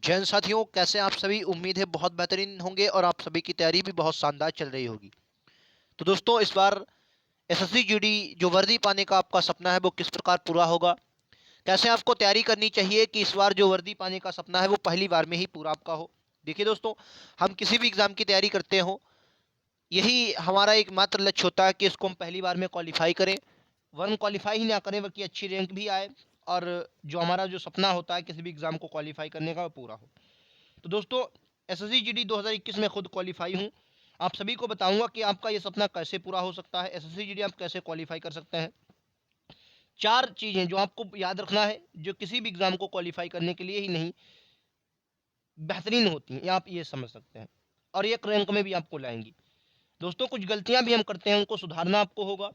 जैन साथियों, कैसे आप सभी? उम्मीद है बहुत बेहतरीन होंगे और आप सभी की तैयारी भी बहुत शानदार चल रही होगी। तो दोस्तों, इस बार एसएससी जीडी जो वर्दी पाने का आपका सपना है वो किस प्रकार पूरा होगा, कैसे आपको तैयारी करनी चाहिए कि इस बार जो वर्दी पाने का सपना है वो पहली बार में ही पूरा आपका हो। देखिए दोस्तों, हम किसी भी एग्जाम की तैयारी करते हो, यही हमारा एकमात्र लक्ष्य होता है कि इसको हम पहली बार में क्वालिफाई करें, वरन क्वालिफाई ही ना करें बल्कि अच्छी रैंक भी आए और जो हमारा जो सपना होता है किसी भी एग्जाम को क्वालिफाई करने का वो पूरा हो। तो दोस्तों, एसएससी जीडी 2021 में खुद क्वालिफाई हूँ। आप सभी को बताऊंगा कि आपका ये सपना कैसे पूरा हो सकता है, एसएससी जीडी आप कैसे क्वालिफाई कर सकते हैं। चार चीज़ें जो आपको याद रखना है, जो किसी भी एग्जाम को क्वालिफाई करने के लिए ही नहीं बेहतरीन होती हैं, ये आप ये समझ सकते हैं और एक रैंक में भी आपको लाएंगी। दोस्तों, कुछ गलतियां भी हम करते हैं, उनको सुधारना आपको होगा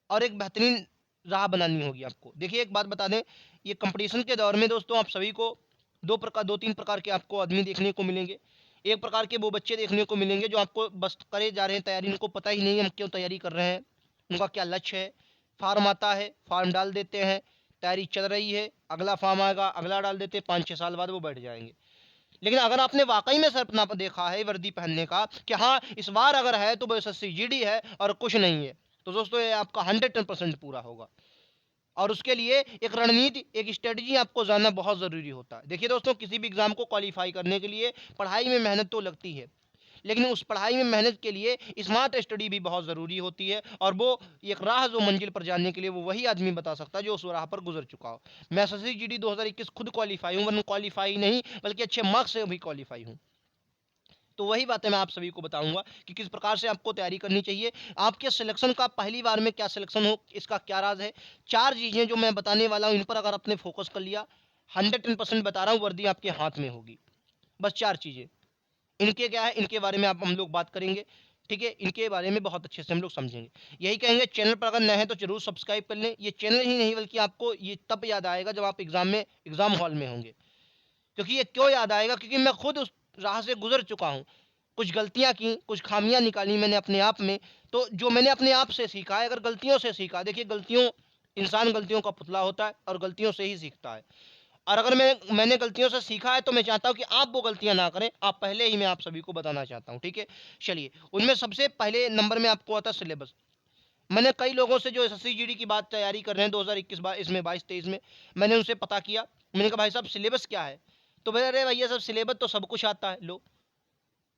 और एक बेहतरीन राह बनानी होगी आपको। देखिए, एक बात बता दें, ये कंपटीशन के दौर में दोस्तों आप सभी को दो तीन प्रकार के आपको आदमी देखने को मिलेंगे। एक प्रकार के वो बच्चे देखने को मिलेंगे जो आपको बस करे जा रहे हैं तैयारी, उनको पता ही नहीं है हम क्यों तैयारी कर रहे हैं, उनका क्या लक्ष्य है। फार्म आता है, फार्म डाल देते हैं, तैयारी चल रही है, अगला फार्म आएगा, अगला डाल देते हैं, 5-6 साल बाद वो बैठ जाएंगे। लेकिन अगर आपने वाकई में सपना देखा है वर्दी पहनने का कि हाँ इस बार अगर है तो वो एसएससी जीडी है और कुछ नहीं है, तो दोस्तों ये आपका 110% पूरा होगा। और उसके लिए एक रणनीति, एक स्ट्रेटजी आपको जानना बहुत ज़रूरी होता है। देखिए दोस्तों, किसी भी एग्ज़ाम को क्वालिफाई करने के लिए पढ़ाई में मेहनत तो लगती है, लेकिन उस पढ़ाई में मेहनत के लिए स्मार्ट स्टडी भी बहुत ज़रूरी होती है और वो एक राह जो मंजिल पर जाने के लिए वो वही आदमी बता सकता है जो उस राह पर गुजर चुका हो। मैं एसएससी जीडी 2021 खुद क्वालिफाई हूँ, वरना क्वालिफाई नहीं बल्कि अच्छे मार्क्स से भी क्वालिफाई हूँ। तो वही बातें मैं आप सभी को बताऊंगा कि किस प्रकार से आपको तैयारी करनी चाहिए, आपके सिलेक्शन का पहली बार में क्या सिलेक्शन हो, इसका क्या राज है। चार चीज़ें जो मैं बताने वाला हूँ इन पर अगर आपने फोकस कर लिया, 110% बता रहा हूँ, वर्दी आपके हाथ में होगी। बस चार चीज़ें, इनके क्या है, इनके बारे में आप हम लोग बात करेंगे। ठीक है, इनके बारे में बहुत अच्छे से हम लोग समझेंगे। यही कहेंगे, चैनल पर अगर नए हैं तो जरूर सब्सक्राइब कर लें। ये चैनल ही नहीं बल्कि आपको ये तब याद आएगा जब आप एग्जाम हॉल में होंगे। क्योंकि ये क्यों याद आएगा, क्योंकि मैं खुद उस राह से गुजर चुका हूँ। कुछ गलतियाँ की, कुछ खामियाँ निकाली मैंने अपने आप में। तो जो मैंने अपने आप से सीखा है, अगर गलतियों से सीखा, देखिए गलतियों, इंसान गलतियों का पुतला होता है और गलतियों से ही सीखता है। और अगर मैंने गलतियों से सीखा है तो मैं चाहता हूँ कि आप वो गलतियाँ ना करें, आप पहले ही मैं आप सभी को बताना चाहता हूँ। ठीक है, चलिए, उनमें सबसे पहले नंबर में आपको आता है सिलेबस। मैंने कई लोगों से जो एसएससी जीडी की बात तैयारी कर रहे हैं 2021 इसमें 22-23 में, मैंने उनसे पता किया। मैंने कहा भाई साहब सिलेबस क्या है? तो बोले अरे भैया सब सिलेबस तो सब कुछ आता है। लो,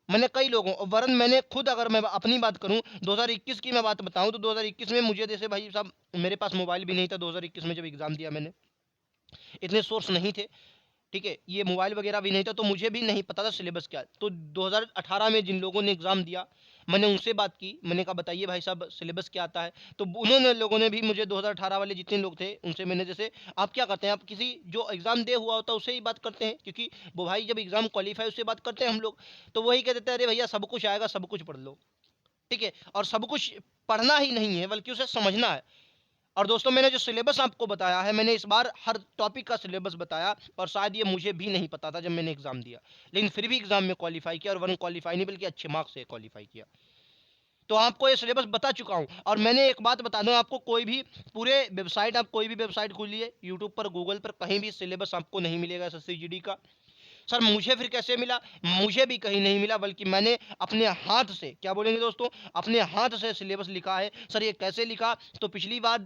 मैंने कई लोगों, वरन मैंने खुद, अगर मैं अपनी बात करूं 2021 की मैं बात बताऊं तो 2021 में मुझे, जैसे भाई साहब मेरे पास मोबाइल भी नहीं था 2021 में जब एग्ज़ाम दिया मैंने, इतने सोर्स नहीं थे। ठीक है, ये मोबाइल वगैरह भी नहीं था तो मुझे भी नहीं पता था सिलेबस क्या है। तो 2018 में जिन लोगों ने एग्ज़ाम दिया, मैंने उनसे बात की, मैंने कहा बताइए भाई साहब सिलेबस क्या आता है? तो उन्होंने, लोगों ने भी मुझे, 2018 वाले जितने लोग थे उनसे मैंने, जैसे आप क्या करते हैं, आप किसी जो एग्ज़ाम दे हुआ होता है उससे ही बात करते हैं, क्योंकि वो भाई जब एग्ज़ाम क्वालिफाई उससे बात करते हैं हम लोग। तो वही कह देते हैं अरे भैया सब कुछ आएगा, सब कुछ पढ़ लो। ठीक है, और सब कुछ पढ़ना ही नहीं है बल्कि उसे समझना है। और दोस्तों, मैंने जो सिलेबस आपको बताया है, मैंने इस बार हर टॉपिक का सिलेबस बताया और शायद ये मुझे भी नहीं पता था जब मैंने एग्जाम दिया, लेकिन फिर भी एग्जाम में क्वालिफाई किया और वन क्वालिफाई नहीं बल्कि अच्छे मार्क्स से क्वालिफाई किया। तो आपको ये सिलेबस बता चुका हूँ। और मैंने एक बात बता दूं आपको, कोई भी पूरे वेबसाइट, आप कोई भी वेबसाइट खोलिए, यूट्यूब पर, गूगल पर, कहीं भी सिलेबस आपको नहीं मिलेगा एसएससी जीडी का। सर मुझे फिर कैसे मिला? मुझे भी कहीं नहीं मिला, बल्कि मैंने अपने हाथ से, क्या बोलेंगे दोस्तों, अपने हाथ से सिलेबस लिखा है। सर ये कैसे लिखा? तो पिछली बार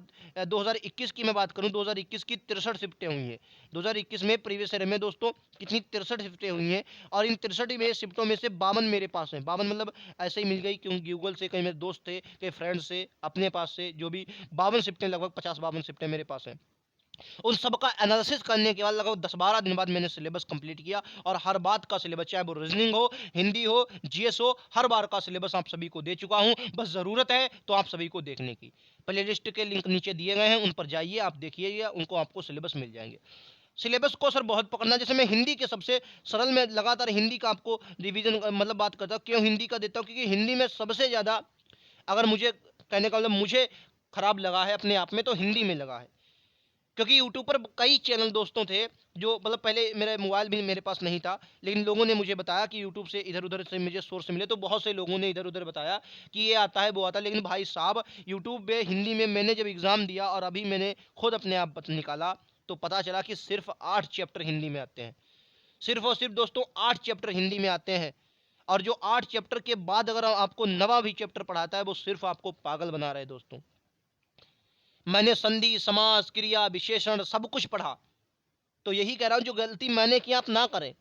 2021 की मैं बात करूं, 2021 की 63 शिफ्टें हुई हैं। 2021 में प्रीवियस ईयर में दोस्तों कितनी 63 शिफ्टें हुई हैं, और इन 63 में शिफ्टों में से 52 मेरे पास हैं। 52 मतलब ऐसे ही मिल गई, क्योंकि गूगल से, कहीं मेरे दोस्त थे, कई फ्रेंड्स से, अपने पास से, जो भी 52 शिफ्टें, लगभग 50-52 शिफ्टें मेरे पास हैं। उन सब का एनालिसिस करने के बाद लगभग 10-12 दिन बाद मैंने सिलेबस कंप्लीट किया, और हर बात का सिलेबस, चाहे वो रीजनिंग हो, हिंदी हो, जीएस हो, हर बार का सिलेबस आप सभी को दे चुका हूं। बस ज़रूरत है तो आप सभी को देखने की। प्ले लिस्ट के लिंक नीचे दिए गए हैं, उन पर जाइए, आप देखिएगा, उनको आपको सिलेबस मिल जाएंगे। सिलेबस को सर बहुत पकड़ना, जैसे मैं हिंदी के सबसे सरल में लगातार हिंदी का आपको रिवीजन, मतलब बात करता हूँ, क्यों हिंदी का देता हूँ, क्योंकि हिंदी में सबसे ज़्यादा, अगर मुझे कहने का मतलब मुझे खराब लगा है अपने आप में, तो हिंदी में लगा है। क्योंकि यूट्यूब पर कई चैनल दोस्तों थे, जो मतलब पहले मेरा मोबाइल भी मेरे पास नहीं था, लेकिन लोगों ने मुझे बताया कि यूट्यूब से इधर उधर से मुझे सोर्स मिले, तो बहुत से लोगों ने इधर उधर बताया कि ये आता है वो आता है। लेकिन भाई साहब यूट्यूब पे हिंदी में मैंने जब एग्ज़ाम दिया और अभी मैंने खुद अपने आप निकाला, तो पता चला कि सिर्फ 8 चैप्टर हिंदी में आते हैं। सिर्फ और सिर्फ दोस्तों 8 चैप्टर हिंदी में आते हैं, और जो 8 चैप्टर के बाद अगर आपको नवा भी चैप्टर पढ़ाता है वो सिर्फ आपको पागल बना रहे हैं दोस्तों। मैंने संधि, समास, क्रिया, विशेषण सब कुछ पढ़ा, तो यही कह रहा हूं जो गलती मैंने की आप ना करें।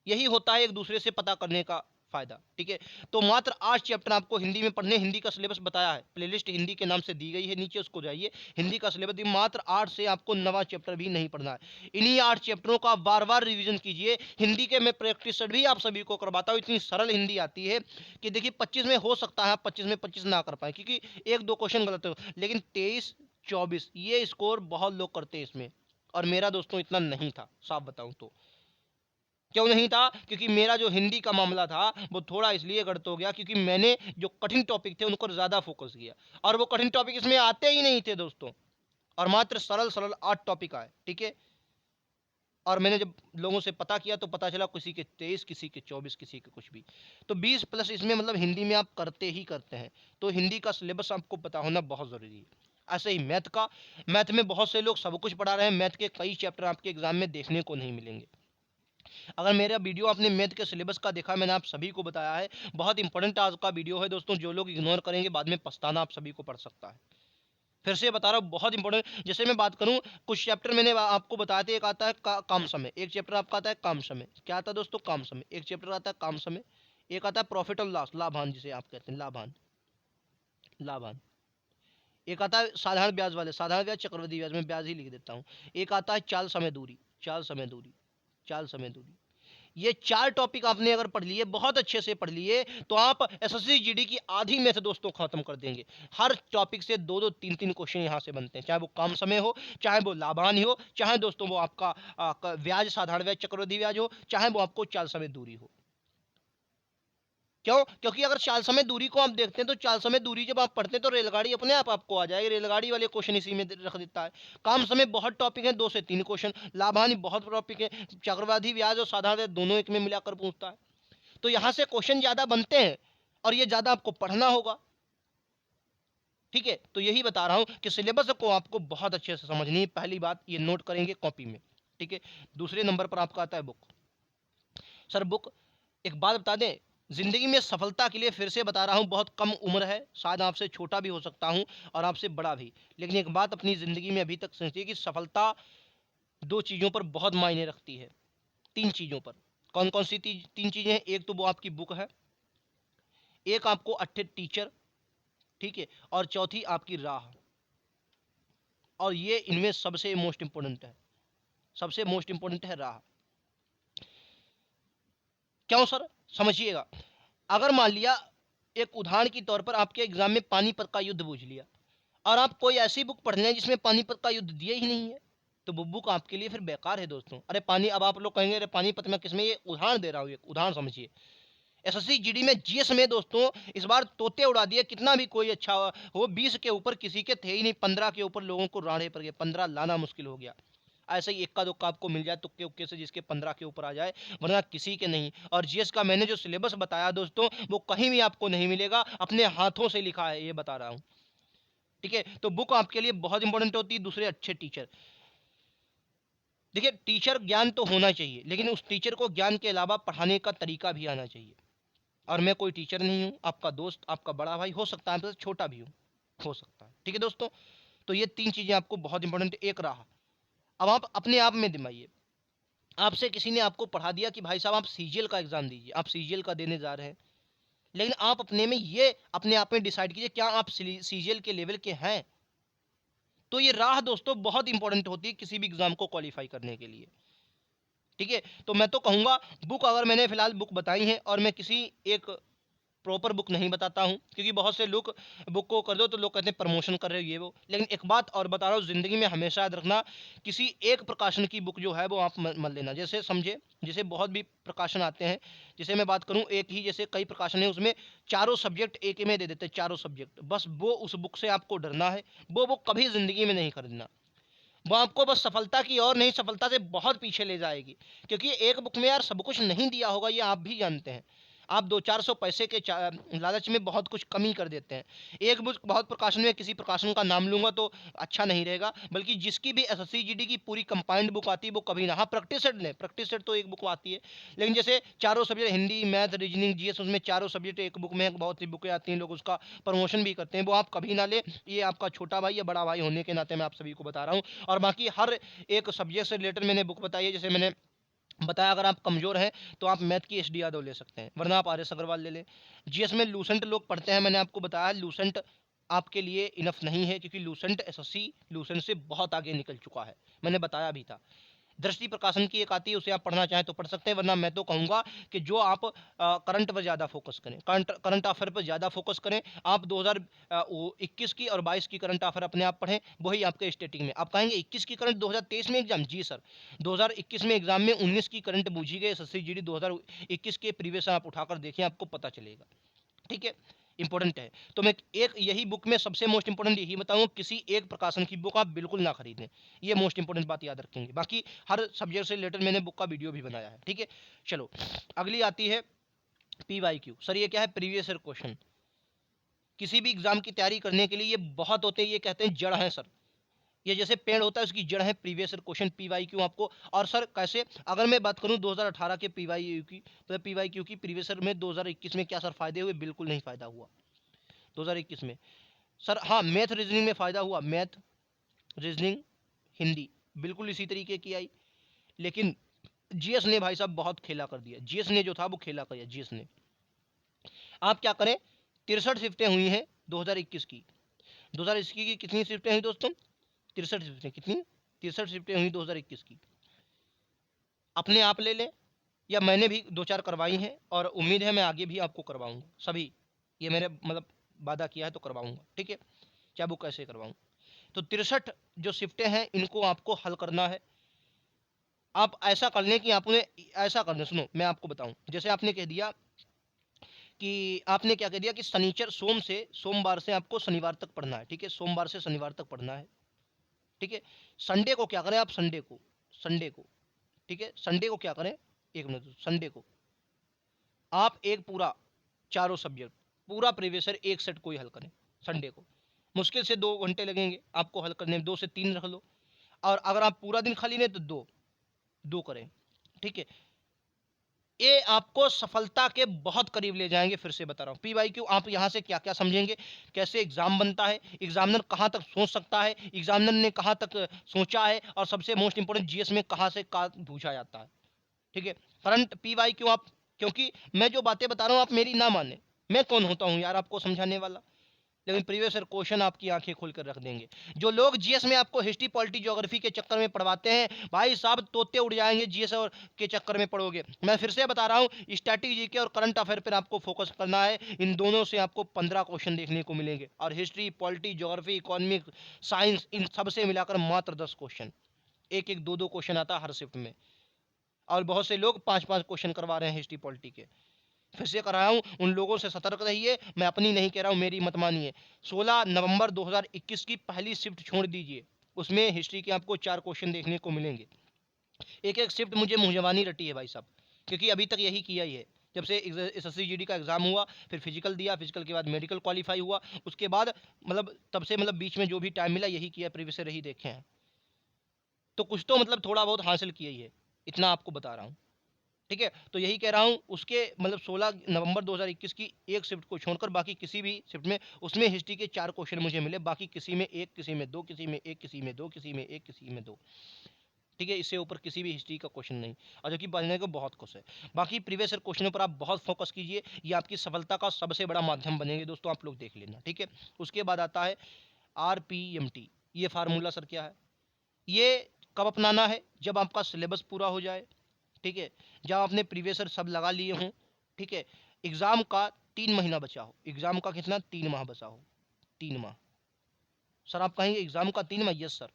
यही होता है एक दूसरे से पता करने का फायदा। ठीक है, तो मात्र 8 चैप्टर आपको हिंदी में पढ़ने, हिंदी का सिलेबस बताया है, प्लेलिस्ट हिंदी के नाम से दी गई है, नीचे उसको जाइए, हिंदी का सिलेबस दी, मात्र 8 से आपको नवा चैप्टर भी नहीं पढ़ना है। इन्हीं 8 चैप्टरों का बार बार रिवीजन कीजिए। हिंदी के मैं प्रैक्टिस सेट भी आप सभी को करवाता हूँ, इतनी सरल हिंदी आती है कि देखिए 25 में हो सकता है आप 25 में 25 ना कर पाए, क्योंकि एक दो क्वेश्चन गलत हो, लेकिन 23, 24 ये स्कोर बहुत लोग करते हैं इसमें, और मेरा दोस्तों इतना नहीं था, साफ बताऊं तो। क्यों नहीं था? क्योंकि मेरा जो हिंदी का मामला था वो थोड़ा इसलिए गलत हो गया क्योंकि मैंने जो कठिन टॉपिक थे उनको ज़्यादा फोकस किया, और वो कठिन टॉपिक इसमें आते ही नहीं थे दोस्तों, और मात्र सरल सरल 8 टॉपिक आए। ठीक है, और मैंने जब लोगों से पता किया तो पता चला किसी के 23, किसी के 24, किसी के कुछ भी, तो 20 प्लस इसमें मतलब हिंदी में आप करते ही करते हैं। तो हिंदी का सिलेबस आपको पता होना बहुत ज़रूरी है। ऐसे ही मैथ का, मैथ में बहुत से लोग सब कुछ पढ़ा रहे हैं, मैथ के कई चैप्टर आपके एग्जाम में देखने को नहीं मिलेंगे। अगर मेरा वीडियो आपने मैथ के सिलेबस का देखा, मैंने आप सभी को बताया है, बहुत इंपॉर्टेंट आज का वीडियो है दोस्तों, जो लोग इग्नोर करेंगे बाद में पछताना आप सभी को पड़ सकता है। फिर से बता रहा हूँ, बहुत इंपॉर्टेंट। जैसे मैं बात करूँ, कुछ चैप्टर मैंने आपको बताया था, एक आता है काम समय, एक चैप्टर आपका आता है काम समय, क्या आता है दोस्तों? काम समय। एक चैप्टर आता है काम समय, एक आता है प्रॉफिट और लॉस, लाभांश जिसे आप कहते हैं, लाभांश, लाभांश। एक आता है साधारण ब्याज वाले, साधारण ब्याज, चक्रवृद्धि ब्याज, में ब्याज ही लिख देता हूँ। एक आता है चाल समय दूरी, चाल समय दूरी, चाल समय दूरी। ये 4 टॉपिक आपने अगर पढ़ लिए, बहुत अच्छे से पढ़ लिए, तो आप एसएससी जीडी की आधी मैथ दोस्तों खत्म कर देंगे। हर टॉपिक से 2-2, 3-3 क्वेश्चन यहाँ से बनते हैं, चाहे वो काम समय हो, चाहे वो लाभान ही हो, चाहे दोस्तों वो आपका ब्याज, साधारण ब्याज, चक्रवृद्धि ब्याज हो, चाहे वो आपको चाल समय दूरी हो। क्यों? क्योंकि अगर चाल समय दूरी को आप देखते हैं तो चाल समय दूरी जब आप पढ़ते हैं तो रेलगाड़ी अपने आप आपको आ जाएगी, रेलगाड़ी वाले क्वेश्चन इसी में रख देता है। काम समय बहुत टॉपिक है, 2 से 3 क्वेश्चन, लाभानी बहुत टॉपिक है, चक्रवाधी ब्याज और साधारण ब्याज दोनों एक में मिलाकर पूछता है। तो यहाँ से क्वेश्चन ज्यादा बनते हैं और ये ज्यादा आपको पढ़ना होगा। ठीक है, तो यही बता रहा हूं कि सिलेबस को आपको बहुत अच्छे से समझनी है। पहली बात ये नोट करेंगे कॉपी में। ठीक है, दूसरे नंबर पर आपका आता है बुक। सर बुक, एक बात बता दें, जिंदगी में सफलता के लिए फिर से बता रहा हूं, बहुत कम उम्र है, शायद आपसे छोटा भी हो सकता हूं और आपसे बड़ा भी, लेकिन एक बात अपनी जिंदगी में अभी तक समझिए कि सफलता 2 चीजों पर बहुत मायने रखती है, 3 चीजों पर। कौन कौन सी 3 चीजें हैं? एक तो वो आपकी बुक है, एक आपको अच्छे टीचर, ठीक है, और चौथी आपकी राह। और ये इनमें सबसे मोस्ट इंपोर्टेंट है, सबसे मोस्ट इंपोर्टेंट है राह। क्यों सर? समझिएगा, अगर मान लिया एक उदाहरण के तौर पर आपके एग्जाम में पानीपत का युद्ध पूछ लिया, और आप कोई ऐसी बुक पढ़ लें जिसमें पानीपत का युद्ध दिया ही नहीं है, तो वो बुक आपके लिए फिर बेकार है दोस्तों। अरे पानी, अब आप लोग कहेंगे अरे पानीपत में किसमें, ये उदाहरण दे रहा हूँ, एक उदाहरण समझिए। एसएससी जीडी में जीएस में दोस्तों इस बार तोते उड़ा दिए, कितना भी कोई अच्छा हो, 20 के ऊपर किसी के थे ही नहीं, 15 के ऊपर लोगों को राड़े पर गए, 15 लाना मुश्किल हो गया। ऐसे ही इक्का दुक्का आपको मिल जाए तुक्के उक्के से जिसके 15 के ऊपर आ जाए, वरना किसी के नहीं। और जीएस का मैंने जो सिलेबस बताया दोस्तों, वो कहीं भी आपको नहीं मिलेगा, अपने हाथों से लिखा है, ये बता रहा हूँ। ठीक है, तो बुक आपके लिए बहुत इंपॉर्टेंट होती है। दूसरे अच्छे टीचर, देखिए टीचर ज्ञान तो होना चाहिए, लेकिन उस टीचर को ज्ञान के अलावा पढ़ाने का तरीका भी आना चाहिए। और मैं कोई टीचर नहीं हूँ, आपका दोस्त, आपका बड़ा भाई, हो सकता है आपसे छोटा भी हूँ, हो सकता है। ठीक है दोस्तों, तो ये 3 चीजें आपको बहुत इंपॉर्टेंट, एक रहा। अब आप अपने आप में दिमाइए, आपसे किसी ने आपको पढ़ा दिया कि भाई साहब आप सीजीएल का एग्जाम दीजिए, आप सीजीएल का देने जा रहे हैं, लेकिन आप अपने में ये अपने आप में डिसाइड कीजिए क्या आप सीजीएल के लेवल के हैं। तो ये राह दोस्तों बहुत इंपॉर्टेंट होती है किसी भी एग्जाम को क्वालिफाई करने के लिए। ठीक है, तो मैं तो कहूंगा बुक, अगर मैंने फिलहाल बुक बताई है और मैं किसी एक प्रॉपर बुक नहीं बताता हूँ, क्योंकि बहुत से लोग बुक को कर दो तो लोग कहते हैं प्रमोशन कर रहे हो ये वो। लेकिन एक बात और बता रहा हूँ, जिंदगी में हमेशा याद रखना, किसी एक प्रकाशन की बुक जो है वो आप मत लेना। जैसे समझे, जैसे बहुत भी प्रकाशन आते हैं, जैसे मैं बात करूँ एक ही, जैसे कई प्रकाशन है उसमें चारों सब्जेक्ट एक में दे देते हैं, चारों सब्जेक्ट, बस वो उस बुक से आपको डरना है, वो बुक कभी जिंदगी में नहीं खरीदना। वो आपको बस सफलता की और नहीं, सफलता से बहुत पीछे ले जाएगी, क्योंकि एक बुक में यार सब कुछ नहीं दिया होगा, ये आप भी जानते हैं। आप 200-400 पैसे के लालच में बहुत कुछ कमी कर देते हैं। एक बुक बहुत प्रकाशन में किसी प्रकाशन का नाम लूँगा तो अच्छा नहीं रहेगा, बल्कि जिसकी भी एसएससी जीडी की पूरी कंपाइंड बुक आती है वो कभी ना, हाँ प्रैक्टिस सेट लें, प्रैक्टिस सेट तो एक बुक आती है, लेकिन जैसे चारों subject Hindi, math, reasoning, GS, उसमें चारों सब्जेक्ट एक बुक में, बहुत सी बुकें आती हैं, लोग उसका प्रमोशन भी करते हैं, वो आप कभी ना लें। ये आपका छोटा भाई या बड़ा भाई होने के नाते मैं आप सभी को बता रहा हूँ। और बाकी हर एक सब्जेक्ट से रिलेटेड मैंने बुक बताई है, जैसे मैंने बताया अगर आप कमजोर हैं तो आप मैथ की एसडी यादव ले सकते हैं, वरना आप आर एस अग्रवाल ले लें। जीएस में लूसेंट लोग पढ़ते हैं, मैंने आपको बताया लूसेंट आपके लिए इनफ नहीं है, क्योंकि लूसेंट एसएससी लूसेंट से बहुत आगे निकल चुका है, मैंने बताया भी था। दृष्टि प्रकाशन की एक आती है, उसे आप पढ़ना चाहें तो पढ़ सकते हैं, वरना मैं तो कहूँगा कि जो आप करंट पर ज़्यादा फोकस करें, करंट अफेयर पर ज़्यादा फोकस करें। आप 2021 की और 22 की करंट अफेयर अपने आप पढ़ें, वही आपके स्टेटिंग में। आप कहेंगे 21 की करंट 2023 में एग्जाम, जी सर, 2021 में एग्जाम में 19 की करंट पूछी गई, एसएससी जीडी 2021 के प्रीवियस आप उठाकर देखें, आपको पता चलेगा। ठीक है, इंपॉर्टेंट है। तो मैं एक यही बुक में सबसे मोस्ट इंपॉर्टेंट यही बताऊंगा, किसी एक प्रकाशन की बुक आप बिल्कुल ना खरीदें, ये मोस्ट इंपॉर्टेंट बात याद रखेंगे। बाकी हर सब्जेक्ट से रिलेटेड मैंने बुक का वीडियो भी बनाया है। ठीक है, चलो अगली आती है पीवाईक्यू। सर ये क्या है? Previous year question. किसी भी एग्जाम की तैयारी करने के लिए ये बहुत होते हैं, ये कहते हैं जड़ है सर, ये जैसे पेड़ होता है उसकी जड़ है प्रीवियस ईयर क्वेश्चन पीवाईक्यू आपको। और सर कैसे, अगर मैं बात करूं 2018 के पीवाईक्यू की, तो पीवाईक्यू की प्रीवियस ईयर में 2021 में क्या सर फायदे हुए? बिल्कुल नहीं फायदा हुआ 2021 में। सर हाँ, मैथ रीजनिंग में फ़ायदा हुआ, मैथ रीजनिंग हिंदी बिल्कुल इसी तरीके की आई, लेकिन जीएस ने भाई साहब बहुत खेला कर दिया, जीएस ने जो था वो खेला कर दिया जीएस ने। आप क्या करें, 63 शिफ्टें हुई हैं 2021 की, 2021 की कितनी शिफ्टें हुई दोस्तों? 63 शिफ्टें। कितनी? 63 शिफ्टें हुई 2021 की। अपने आप ले लें, या मैंने भी 2-4 करवाई हैं और उम्मीद है मैं आगे भी आपको करवाऊंगा सभी, ये मैंने मतलब वादा किया है तो करवाऊंगा। ठीक है, चाहे वो कैसे करवाऊँ। तो 63 जो शिफ्टें हैं इनको आपको हल करना है। आप ऐसा कर लें कि आपने ऐसा कर लें, सुनो मैं आपको बताऊं, जैसे आपने कह दिया कि आपने क्या कह दिया कि शनिचर सोमवार से आपको शनिवार तक पढ़ना है। ठीक है, सोमवार से शनिवार तक पढ़ना है। ठीक है, संडे को क्या करें आप? संडे को ठीक है, संडे को क्या करें, एक मिनट, संडे को आप एक पूरा चारों सब्जेक्ट पूरा प्रीवियस ईयर एक सेट को ही हल करें संडे को। मुश्किल से 2 घंटे लगेंगे आपको हल करने में, 2 से 3 रख लो। और अगर आप पूरा दिन खाली नहीं तो दो दो करें। ठीक है, ये आपको सफलता के बहुत करीब ले जाएंगे। फिर से बता रहा हूँ, पीवाईक्यू आप यहाँ से क्या क्या समझेंगे, कैसे एग्जाम बनता है, एग्जामिनर कहाँ तक सोच सकता है, एग्जामिनर ने कहाँ तक सोचा है, और सबसे मोस्ट इंपोर्टेंट जीएस में कहाँ से का पूछा जाता है। ठीक है, करंट पीवाईक्यू आप, क्योंकि मैं जो बातें बता रहा हूँ आप मेरी ना माने, मैं कौन होता हूँ यार आपको समझाने वाला, लेकिन प्रीवियस ईयर क्वेश्चन आपकी आंखें खोल कर रख देंगे। जो लोग जीएस में आपको हिस्ट्री पॉलिटी ज्योग्राफी के चक्कर में पढ़वाते हैं, भाई साहब तोते उड़ जाएंगे जीएस और के चक्कर में पढ़ोगे। मैं फिर से बता रहा हूँ, स्टैटिक जीके और करंट अफेयर पर आपको फोकस करना है। इन दोनों से आपको 15 क्वेश्चन देखने को मिलेंगे, और history polity geography economic science इन सबसे मिलाकर मात्र 10 क्वेश्चन, एक एक दो दो क्वेश्चन आता है हर शिफ्ट में, और बहुत से लोग 5-5 क्वेश्चन करवा रहे हैं हिस्ट्री पॉलिटी के। फिर से कर रहा हूं, उन लोगों से सतर्क रहिए, मैं अपनी नहीं कह रहा हूं, मेरी मत मानिए। 16 नवंबर 2021 की पहली शिफ्ट छोड़ दीजिए, उसमें हिस्ट्री के आपको 4 क्वेश्चन देखने को मिलेंगे। एक एक शिफ्ट मुझे मुंहजबानी रटी है भाई साहब, क्योंकि अभी तक यही किया ही है। जब से एसएससी जीडी का एग्जाम हुआ, फिर फिजिकल दिया, फिजिकल के बाद मेडिकल क्वालिफाई हुआ, उसके बाद मतलब तब से मतलब बीच में जो भी टाइम मिला यही किया, प्रीवियस ईयर ही देखे हैं, तो कुछ तो मतलब थोड़ा बहुत हासिल किया ही है, इतना आपको बता रहा हूँ। ठीक है, तो यही कह रहा हूँ, उसके मतलब 16 नवंबर 2021 की एक शिफ्ट को छोड़कर बाकी किसी भी शिफ्ट में, उसमें हिस्ट्री के 4 क्वेश्चन मुझे मिले, बाकी किसी में एक, किसी में दो, किसी में एक, किसी में दो, किसी में एक, किसी में दो। ठीक है, इससे ऊपर किसी भी हिस्ट्री का क्वेश्चन नहीं, और जो कि पढ़ने को बहुत कुछ है। बाकी प्रीवियस ईयर क्वेश्चनों पर आप बहुत फोकस कीजिए, ये आपकी सफलता का सबसे बड़ा माध्यम बनेंगे दोस्तों, आप लोग देख लेना। ठीक है, उसके बाद आता है RPMT। ये फार्मूला सर क्या है? ये कब अपनाना है? जब आपका सिलेबस पूरा हो जाए। ठीक है, जब आपने प्रीवियस ईयर सब लगा लिए हों। ठीक है, एग्जाम का 3 महीना बचा हो, एग्जाम का कितना, 3 माह बचा हो, 3 माह। सर आप कहेंगे एग्जाम का 3 माह? Yes sir.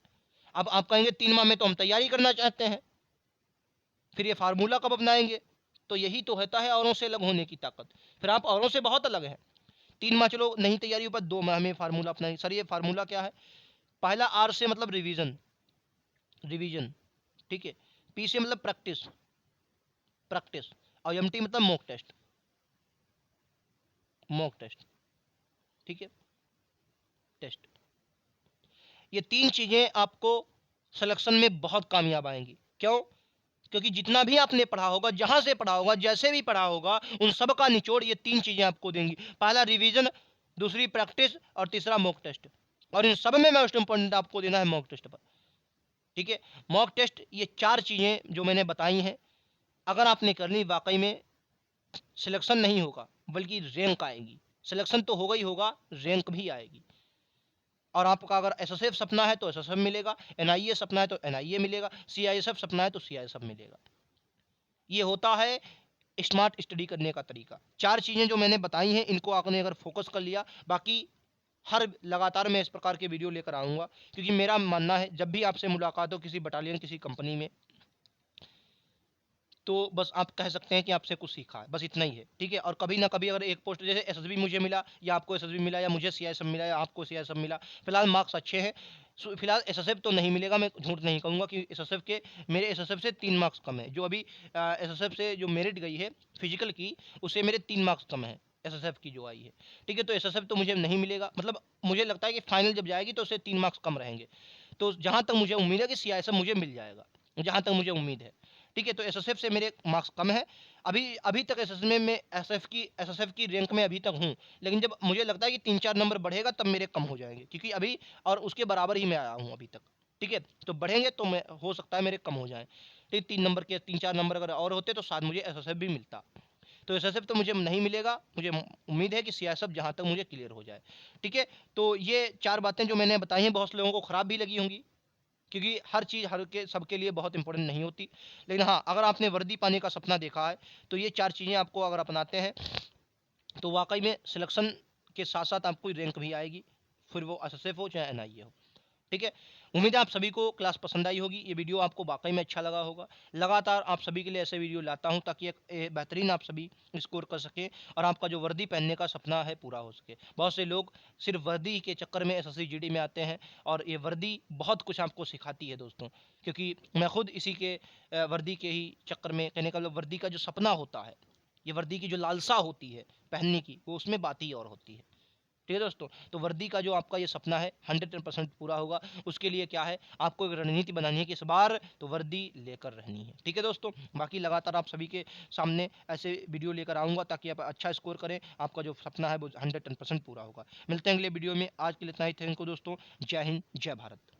अब आप कहेंगे 3 माह में तो हम तैयारी करना चाहते हैं, फिर ये फार्मूला कब अपनाएंगे? तो यही तो होता है औरों से अलग होने की ताकत, फिर आप औरों से बहुत अलग हैं। 3 माह चलो नहीं तैयारी हो पाए, 2 माह में फार्मूला अपनाएंगे। सर ये फार्मूला क्या है? पहला आर से मतलब रिवीजन, रिवीजन। ठीक है, पी से मतलब प्रैक्टिस, प्रैक्टिस, और एमटी मतलब मॉक टेस्ट। मॉक टेस्ट, ठीक है, टेस्ट। ये 3 चीज़ें आपको सिलेक्शन में बहुत कामयाब आएंगी। क्यों? क्योंकि जितना भी आपने पढ़ा होगा, जहां से पढ़ा होगा, जैसे भी पढ़ा होगा, उन सब का निचोड़ ये 3 चीज़ें आपको देंगी। पहला रिवीजन, दूसरी प्रैक्टिस और तीसरा मॉक टेस्ट। और इन सब में मोस्ट इंपॉर्टेंट आपको देना है मॉक टेस्ट पर, ठीक है। मॉक टेस्ट, ये 4 चीज़ें जो मैंने बताई हैं, अगर आपने कर ली, वाकई में सिलेक्शन नहीं होगा बल्कि रैंक आएगी। सिलेक्शन तो होगा ही होगा, रैंक भी आएगी। और आपका अगर एसएसएफ सपना है तो एसएसएफ मिलेगा, एनआईए सपना है तो एनआईए मिलेगा, सीआईएसएफ सपना है तो सीआईएसएफ मिलेगा। ये होता है स्मार्ट स्टडी करने का तरीका। 4 चीज़ें जो मैंने बताई हैं, इनको आपने अगर फोकस कर लिया, बाकी हर लगातार मैं इस प्रकार के वीडियो लेकर आऊँगा, क्योंकि मेरा मानना है जब भी आपसे मुलाकात हो किसी बटालियन, किसी कंपनी में, तो बस आप कह सकते हैं कि आपसे कुछ सीखा है, बस इतना ही है, ठीक है। और कभी ना कभी अगर एक पोस्ट जैसे एसएसबी मुझे मिला, या आपको एसएसबी मिला, या मुझे सीआईएसएफ मिला, या आपको सीआईएसएफ मिला, फिलहाल मार्क्स अच्छे हैं, फिलहाल एसएसएफ तो नहीं मिलेगा, मैं झूठ नहीं कहूँगा कि एसएसएफ के, मेरे एसएसएफ से 3 मार्क्स कम है। जो अभी एसएसएफ से जो मेरिट गई है फिजिकल की, उससे मेरे 3 मार्क्स कम है एसएसएफ की जो आई है, ठीक है। तो एसएसएफ तो मुझे नहीं मिलेगा, मतलब मुझे लगता है कि फाइनल जब जाएगी तो उससे 3 मार्क्स कम रहेंगे। तो जहाँ तक मुझे उम्मीद है कि सीआईएसएफ मुझे मिल जाएगा, जहाँ तक मुझे उम्मीद है, ठीक है। तो एसएसएफ से मेरे मार्क्स कम है। अभी अभी तक एसएसएफ में मैं एसएसएफ की रैंक में अभी तक हूँ, लेकिन जब मुझे लगता है कि 3-4 नंबर बढ़ेगा तब मेरे कम हो जाएंगे, क्योंकि अभी और उसके बराबर ही मैं आया हूँ अभी तक, ठीक है। तो बढ़ेंगे तो मैं, हो सकता है मेरे कम हो जाए, ठीक, 3-4 नंबर अगर और होते तो शायद मुझे एसएसएफ भी मिलता। तो एसएसएफ तो मुझे नहीं मिलेगा, मुझे उम्मीद है कि सीआईएसएफ जहाँ तक मुझे क्लियर हो जाए, ठीक है। तो ये 4 बातें जो मैंने बताई हैं, बहुत से लोगों को ख़राब भी लगी होंगी, क्योंकि हर चीज़ हर के सबके लिए बहुत इंपॉर्टेंट नहीं होती। लेकिन हाँ, अगर आपने वर्दी पाने का सपना देखा है, तो ये 4 चीज़ें आपको अगर अपनाते हैं, तो वाकई में सिलेक्शन के साथ साथ आपको रैंक भी आएगी, फिर वो एसएसएफ हो चाहे एनआईए हो, ठीक है। उम्मीद है आप सभी को क्लास पसंद आई होगी, ये वीडियो आपको वाकई में अच्छा लगा होगा। लगातार आप सभी के लिए ऐसे वीडियो लाता हूँ ताकि एक बेहतरीन आप सभी स्कोर कर सकें, और आपका जो वर्दी पहनने का सपना है पूरा हो सके। बहुत से लोग सिर्फ वर्दी के चक्कर में एसएससी जीडी में आते हैं, और ये वर्दी बहुत कुछ आपको सिखाती है दोस्तों, क्योंकि मैं खुद इसी के वर्दी के ही चक्कर में, कहने का मतलब वर्दी का जो सपना होता है, ये वर्दी की जो लालसा होती है पहनने की, वो उसमें बात ही और होती है, ठीक है दोस्तों। तो वर्दी का जो आपका ये सपना है 100% पूरा होगा। उसके लिए क्या है, आपको एक रणनीति बनानी है कि इस बार तो वर्दी लेकर रहनी है, ठीक है दोस्तों। बाकी लगातार आप सभी के सामने ऐसे वीडियो लेकर आऊँगा ताकि आप अच्छा स्कोर करें, आपका जो सपना है वो 110% पूरा होगा। मिलते हैं अगले वीडियो में, आज के लिए इतना ही। थैंक यू दोस्तों, जय हिंद, जय भारत।